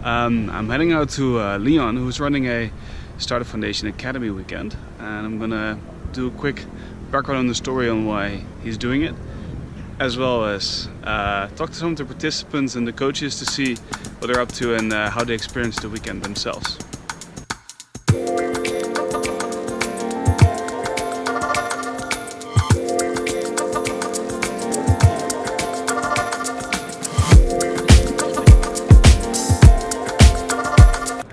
I'm heading out to Leon, who's running a Startup Foundation Academy weekend, and I'm gonna do a quick background on the story on why he's doing it, as well as talk to some of the participants and the coaches to see what they're up to and how they experience the weekend themselves.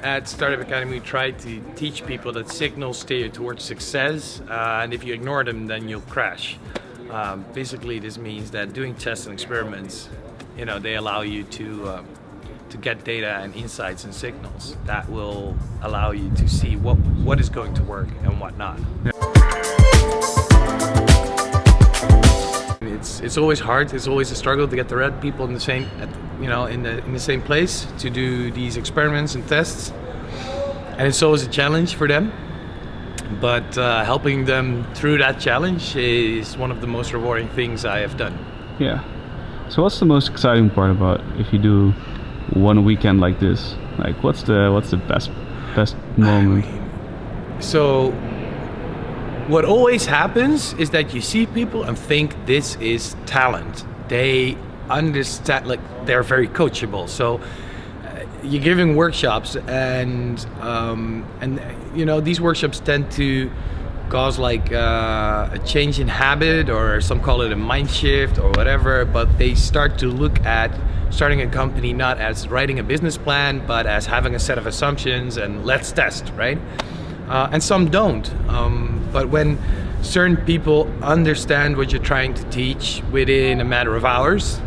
At Startup Academy, we try to teach people that signals steer you towards success, and if you ignore them, then you'll crash. Basically, this means that doing tests and experiments, they allow you to get data and insights and signals that will allow you to see what is going to work and what not. It's always hard. It's always a struggle to get the right people in the same, in the same place to do these experiments and tests, and it's always a challenge for them. But helping them through that challenge is one of the most rewarding things I have done. Yeah. So what's the most exciting part about if you do one weekend like this? Like, what's the best moment? So what always happens is that you see people and think this is talent. They understand, like, they're very coachable. So you're giving workshops, and these workshops tend to cause like a change in habit, or some call it a mind shift or whatever. But they start to look at starting a company not as writing a business plan, but as having a set of assumptions and let's test, right? And some don't. But when certain people understand what you're trying to teach within a matter of hours,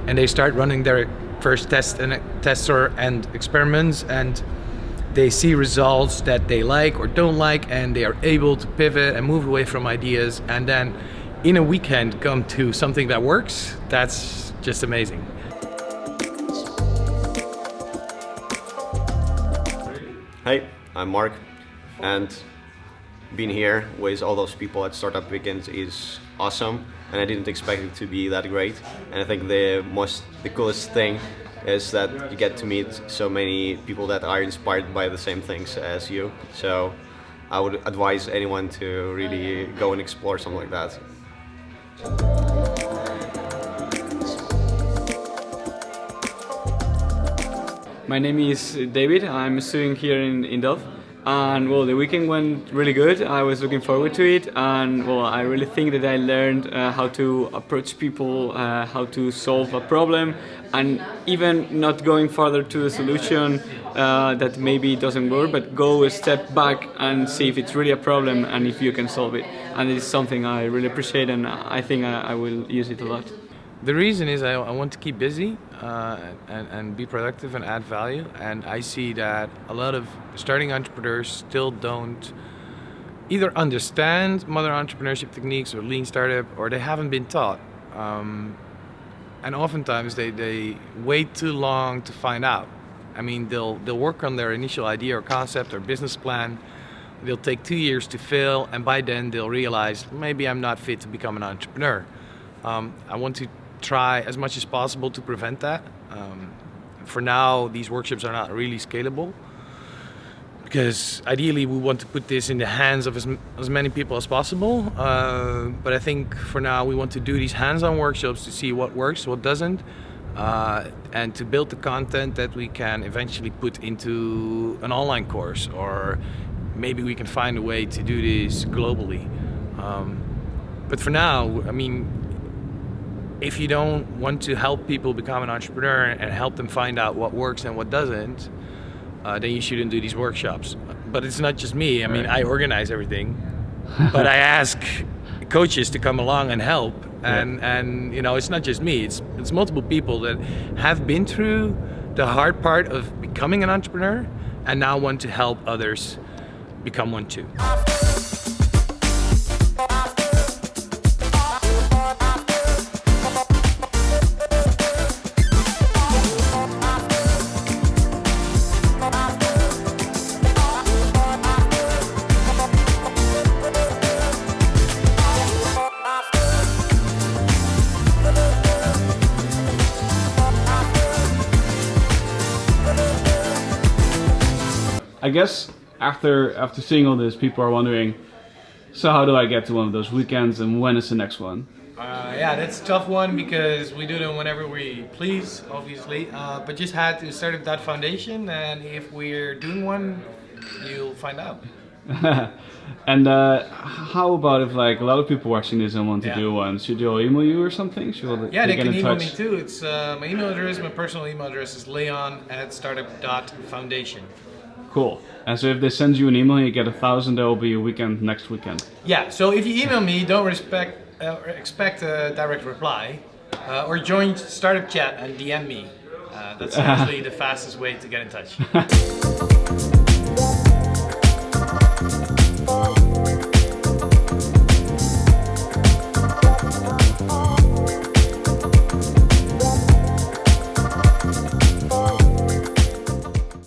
and they start running their first tests and experiments, and they see results that they like or don't like, and they are able to pivot and move away from ideas, and then in a weekend come to something that works, that's just amazing. Hi, I'm Mark, and being here with all those people at Startup Weekend is awesome, and I didn't expect it to be that great. And I think the coolest thing is that you get to meet so many people that are inspired by the same things as you. So I would advise anyone to really go and explore something like that. My name is David. I'm a student here in Delft. And well, the weekend went really good. I was looking forward to it, and well, I really think that I learned how to approach people, how to solve a problem, and even not going further to the solution that maybe doesn't work, but go a step back and see if it's really a problem and if you can solve it. And it's something I really appreciate, and I think I will use it a lot. The reason is I want to keep busy and be productive and add value. And I see that a lot of starting entrepreneurs still don't either understand modern entrepreneurship techniques or lean startup, or they haven't been taught. And oftentimes they wait too long to find out. I mean, they'll work on their initial idea or concept or business plan. They'll take 2 years to fail, and by then they'll realize maybe I'm not fit to become an entrepreneur. I want to try as much as possible to prevent that. For now, these workshops are not really scalable, because ideally we want to put this in the hands of as many people as possible. But I think for now we want to do these hands-on workshops to see what works, what doesn't, and to build the content that we can eventually put into an online course, or maybe we can find a way to do this globally. But for now, I mean, if you don't want to help people become an entrepreneur and help them find out what works and what doesn't, then you shouldn't do these workshops. But it's not just me. I mean, I organize everything, but I ask coaches to come along and help. And it's not just me. It's multiple people that have been through the hard part of becoming an entrepreneur and now want to help others become one too. I guess after seeing all this, people are wondering, so how do I get to one of those weekends, and when is the next one? Yeah, that's a tough one because we do them whenever we please, obviously. But just had to start up that foundation, and if we're doing one, you'll find out. And how about if like a lot of people watching this and want to do one? Should they all email you or something? Should Yeah, they get can in email touch? me too. It's my email address. My personal email address is leon@startup.foundation. Cool. And so if they send you an email and you get 1,000, there will be a weekend next weekend. Yeah. So if you email me, don't expect a direct reply, or join Startup Chat and DM me. That's actually the fastest way to get in touch.